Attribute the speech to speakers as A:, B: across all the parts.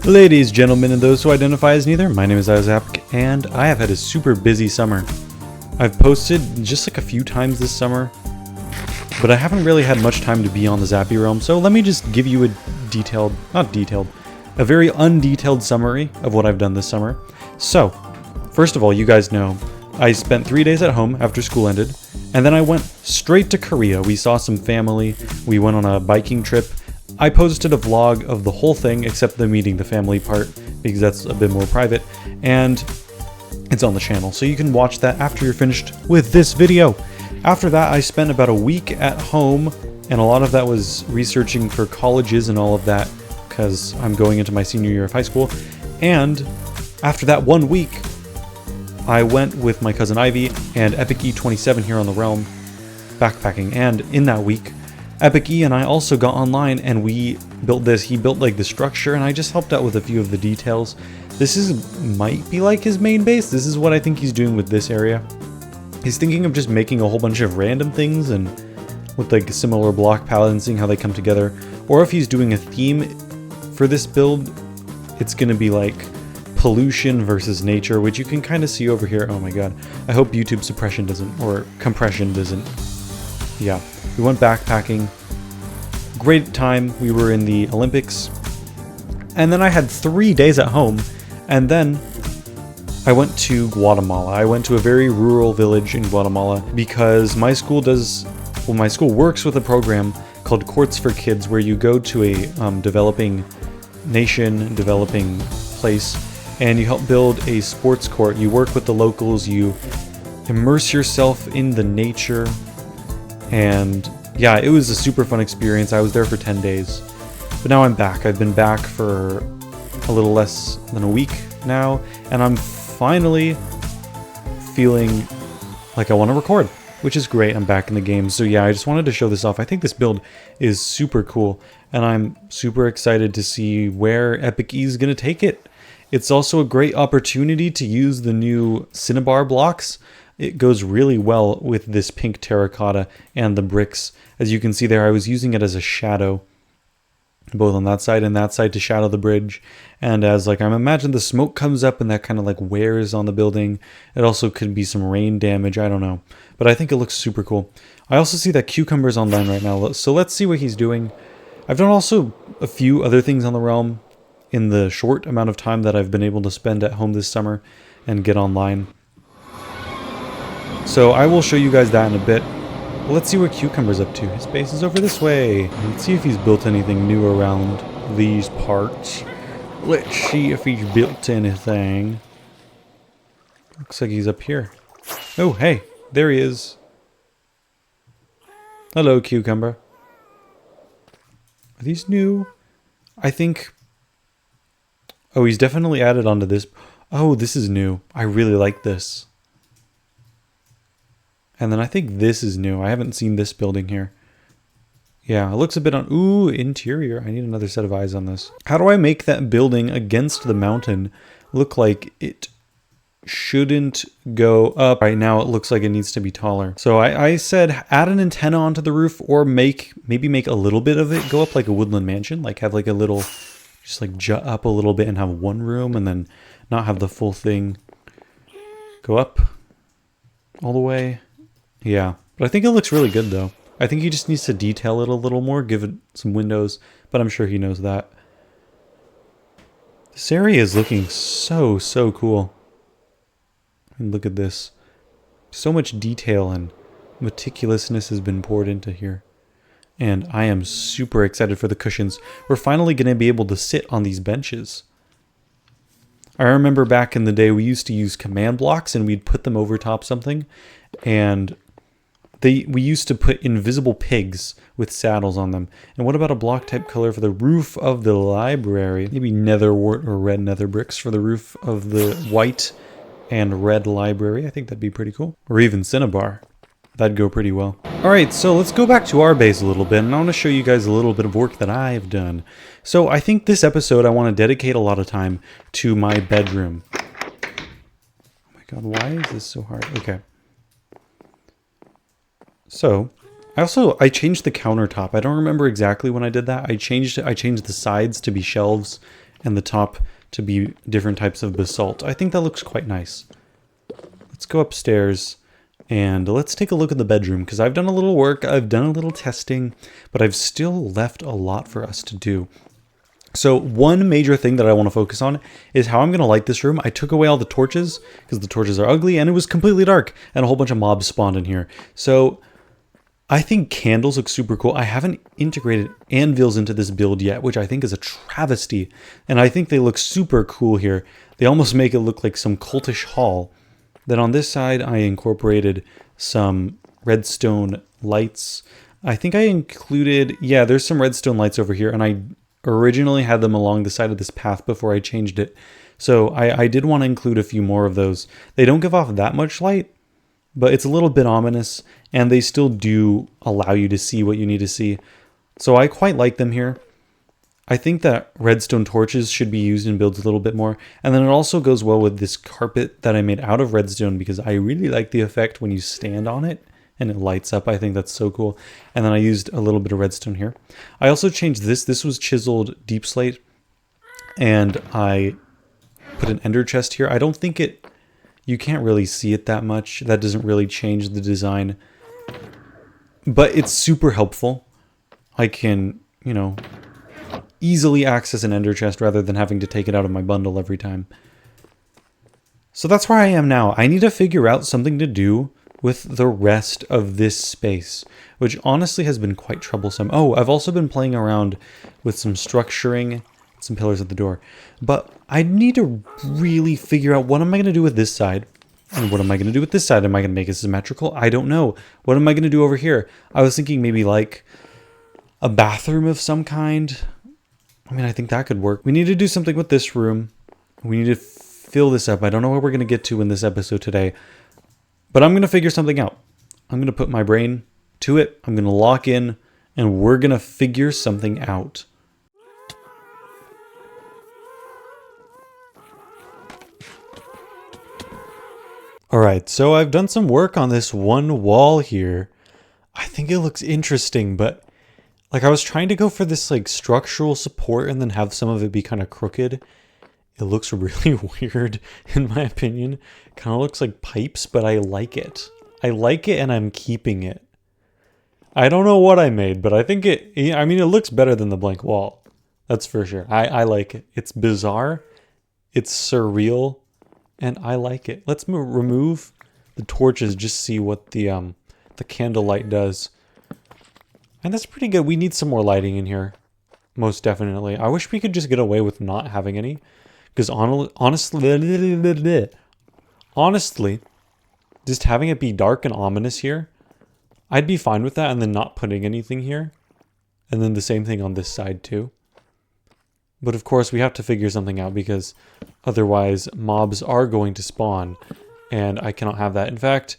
A: Ladies, gentlemen, and those who identify as neither, my name is Izapc, and I have had a super busy summer. I've posted just like a few times this summer, but I haven't really had much time to be on the Zappy Realm, so let me just give you a a very undetailed summary of what I've done this summer. So, first of all, you guys know, I spent 3 days at home after school ended, and then I went straight to Korea. We saw some family, we went on a biking trip. I posted a vlog of the whole thing except the meeting the family part, because that's a bit more private, and it's on the channel, so you can watch that after you're finished with this video. After that, I spent about a week at home, and a lot of that was researching for colleges and all of that, because I'm going into my senior year of high school. And after that 1 week, I went with my cousin Ivy and Epic E33 here on the Realm, backpacking, and in that week, Epic E and I also got online and we built this. He built like the structure and I just helped out with a few of the details. This might be like his main base. This is what I think he's doing with this area. He's thinking of just making a whole bunch of random things and with like a similar block palette and seeing how they come together. Or if he's doing a theme for this build, it's gonna be like pollution versus nature, which you can kind of see over here. Oh my god. I hope YouTube suppression doesn't, or compression doesn't. Yeah. We went backpacking. Great time. We were in the Olympics. And then I had 3 days at home. And then I went to Guatemala. I went to a very rural village in Guatemala because my school works with a program called Courts for Kids, where you go to a developing nation, developing place, and you help build a sports court. You work with the locals, you immerse yourself in the nature, and yeah, it was a super fun experience. I was there for 10 days, but now I'm back. I've been back for a little less than a week now, and I'm finally feeling like I want to record, which is great. I'm back in the game. So yeah, I just wanted to show this off. I think this build is super cool, and I'm super excited to see where Epic E is going to take it. It's also a great opportunity to use the new Cinnabar blocks. It goes really well with this pink terracotta and the bricks. As you can see there, I was using it as a shadow, both on that side and that side, to shadow the bridge. And as like, I imagine the smoke comes up and that kind of like wears on the building. It also could be some rain damage, I don't know. But I think it looks super cool. I also see that Cucumber's online right now, so let's see what he's doing. I've done also a few other things on the Realm in the short amount of time that I've been able to spend at home this summer and get online. So I will show you guys that in a bit. Let's see what Cucumber's up to. His base is over this way. Let's see if he's built anything new around these parts. Let's see if he's built anything. Looks like he's up here. Oh, hey, there he is. Hello, Cucumber. Are these new? I think... Oh, he's definitely added onto this. Oh, this is new. I really like this. And then I think this is new. I haven't seen this building here. Yeah, it looks a bit on... Ooh, interior. I need another set of eyes on this. How do I make that building against the mountain look like it shouldn't go up? Right now, it looks like it needs to be taller. So I said add an antenna onto the roof, or maybe make a little bit of it go up like a woodland mansion. Like have like a little... Just like jut up a little bit and have one room, and then not have the full thing go up all the way. Yeah, but I think it looks really good though. I think he just needs to detail it a little more, give it some windows, but I'm sure he knows that. This area is looking so cool. And look at this. So much detail and meticulousness has been poured into here. And I am super excited for the cushions. We're finally going to be able to sit on these benches. I remember back in the day we used to use command blocks and we'd put them over top something, and we used to put invisible pigs with saddles on them. And what about a block type color for the roof of the library? Maybe netherwort or red nether bricks for the roof of the white and red library. I think that'd be pretty cool. Or even cinnabar. That'd go pretty well. Alright, so let's go back to our base a little bit, and I want to show you guys a little bit of work that I've done. So I think this episode I want to dedicate a lot of time to my bedroom. Oh my god, why is this so hard? Okay. So, I changed the countertop. I don't remember exactly when I did that. I changed the sides to be shelves, and the top to be different types of basalt. I think that looks quite nice. Let's go upstairs and let's take a look at the bedroom, because I've done a little work, I've done a little testing, but I've still left a lot for us to do. So one major thing that I want to focus on is how I'm going to light this room. I took away all the torches because the torches are ugly and it was completely dark and a whole bunch of mobs spawned in here. So I think candles look super cool. I haven't integrated anvils into this build yet, which I think is a travesty. And I think they look super cool here. They almost make it look like some cultish hall. Then on this side, I incorporated some redstone lights. I think I included, yeah, there's some redstone lights over here, and I originally had them along the side of this path before I changed it. So I did want to include a few more of those. They don't give off that much light, but it's a little bit ominous, and they still do allow you to see what you need to see. So I quite like them here. I think that redstone torches should be used in builds a little bit more. And then it also goes well with this carpet that I made out of redstone, because I really like the effect when you stand on it and it lights up. I think that's so cool. And then I used a little bit of redstone here. I also changed this. This was chiseled deep slate, and I put an ender chest here. I don't think you can't really see it that much. That doesn't really change the design, but it's super helpful. I can, easily access an ender chest rather than having to take it out of my bundle every time. So that's where I am now. I need to figure out something to do with the rest of this space, which honestly has been quite troublesome. Oh, I've also been playing around with some structuring, some pillars at the door, but I need to really figure out what am I going to do with this side, and what am I going to do with this side? Am I going to make it symmetrical? I don't know. What am I going to do over here? I was thinking maybe like a bathroom of some kind. I mean, I think that could work. We need to do something with this room. We need to fill this up. I don't know what we're going to get to in this episode today, but I'm going to figure something out. I'm going to put my brain to it. I'm going to lock in, and we're going to figure something out. All right, so I've done some work on this one wall here. I think it looks interesting, but like I was trying to go for this like structural support and then have some of it be kind of crooked. It looks really weird in my opinion. Kind of looks like pipes, but I like it. I like it and I'm keeping it. I don't know what I made, but I think it looks better than the blank wall. That's for sure. I like it. It's bizarre. It's surreal. And I like it. Let's remove the torches, just see what the candlelight does. And that's pretty good. We need some more lighting in here. Most definitely. I wish we could just get away with not having any. Because honestly, just having it be dark and ominous here, I'd be fine with that, and then not putting anything here. And then the same thing on this side too. But of course we have to figure something out, because otherwise mobs are going to spawn, and I cannot have that. In fact,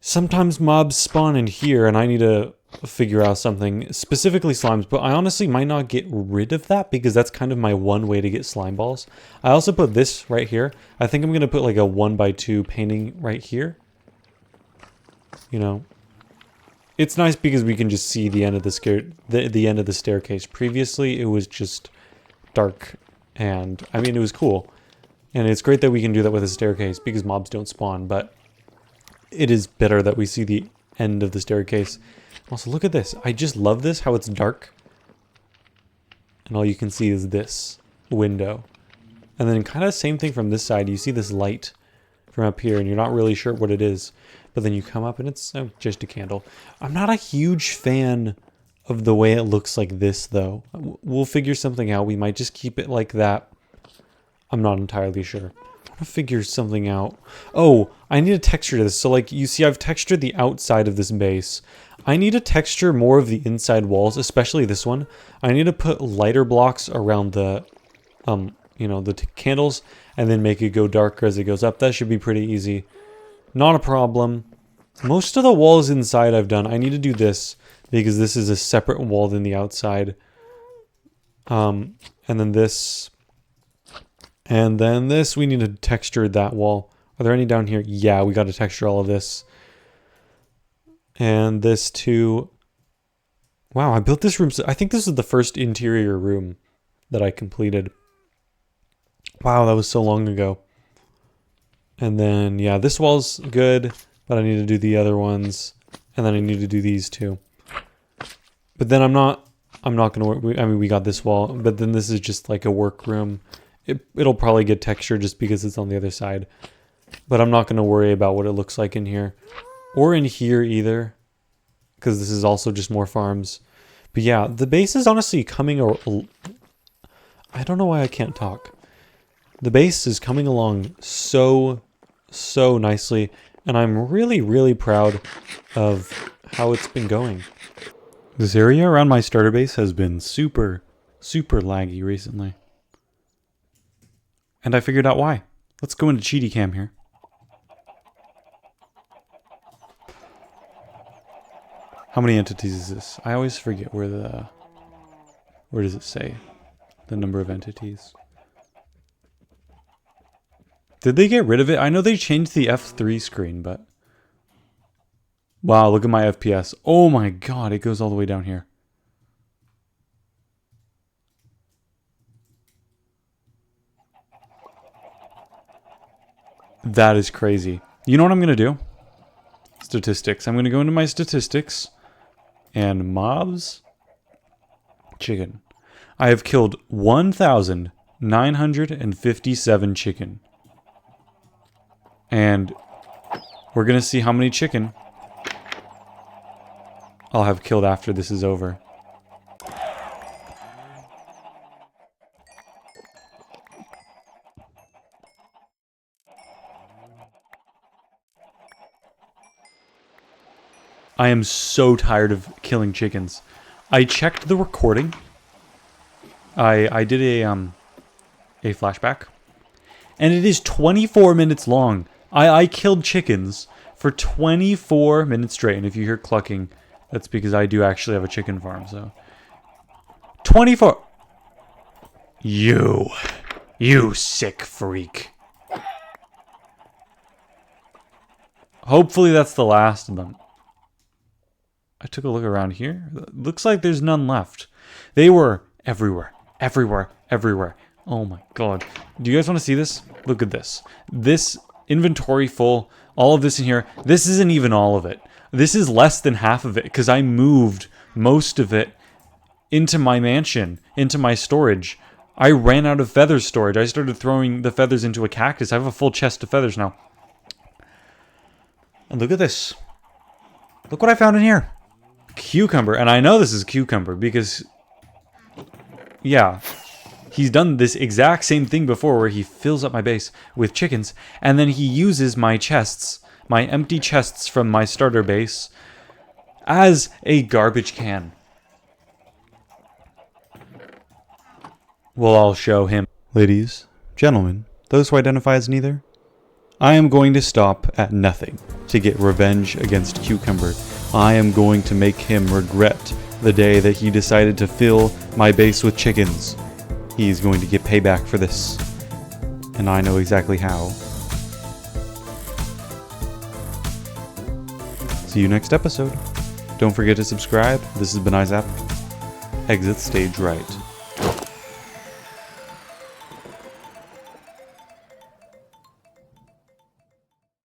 A: sometimes mobs spawn in here and I need to figure out something, specifically slimes, but I honestly might not get rid of that, because that's kind of my one way to get slime balls. I also put this right here. I think I'm going to put like a 1x2 painting right here. It's nice because we can just see the end of the end of the staircase. Previously, it was just dark, and I mean, it was cool. And it's great that we can do that with a staircase because mobs don't spawn, but it is better that we see the end of the staircase. Also, look at this. I just love this, how it's dark. And all you can see is this window. And then kind of same thing from this side. You see this light from up here, and you're not really sure what it is. But then you come up and it's just a candle. I'm not a huge fan of the way it looks like this, though. We'll figure something out. We might just keep it like that. I'm not entirely sure. I want to figure something out. Oh, I need to texture this. So like you see, I've textured the outside of this base. I need to texture more of the inside walls, especially this one. I need to put lighter blocks around the, the candles, and then make it go darker as it goes up. That should be pretty easy. Not a problem. Most of the walls inside I've done. I need to do this because this is a separate wall than the outside. And then this. And then this. We need to texture that wall. Are there any down here? Yeah, we got to texture all of this. And this too. Wow, I built this room. I think this is the first interior room that I completed. Wow, that was so long ago. And then, yeah, this wall's good, but I need to do the other ones. And then I need to do these too. But then I'm not going to work. I mean, we got this wall, but then this is just like a workroom. It'll probably get texture just because it's on the other side. But I'm not going to worry about what it looks like in here. Or in here either. Because this is also just more farms. But yeah, the base is honestly coming... I don't know why I can't talk. The base is coming along so nicely. And I'm really, really proud of how it's been going. This area around my starter base has been super laggy recently. And I figured out why. Let's go into Cheaty Cam here. How many entities is this? I always forget where does it say the number of entities? Did they get rid of it? I know they changed the F3 screen, but... Wow, look at my FPS. Oh my god, it goes all the way down here. That is crazy. You know what I'm going to do? Statistics. I'm going to go into my statistics. And mobs. Chicken. I have killed 1,957 chicken. And we're going to see how many chicken I'll have killed after this is over. I am so tired of killing chickens. I checked the recording. I did a flashback. And it is 24 minutes long. I killed chickens for 24 minutes straight. And if you hear clucking, that's because I do actually have a chicken farm, so. 24... You sick freak. Hopefully that's the last of them. I took a look around here. Looks like there's none left. They were everywhere. Oh my god. Do you guys want to see this? Look at this. This inventory full. All of this in here. This isn't even all of it. This is less than half of it because I moved most of it into my mansion, into my storage. I ran out of feather storage. I started throwing the feathers into a cactus. I have a full chest of feathers now. And look at this. Look what I found in here. Cucumber. And I know this is cucumber because, yeah, he's done this exact same thing before where he fills up my base with chickens and then he uses my chests, my empty chests from my starter base, as a garbage can. Well, I'll show him. Ladies, gentlemen, those who identify as neither, I am going to stop at nothing to get revenge against Cucumber. I am going to make him regret the day that he decided to fill my base with chickens. He's going to get payback for this. And I know exactly how. See you next episode. Don't forget to subscribe. This has been Izapc. Exit stage right.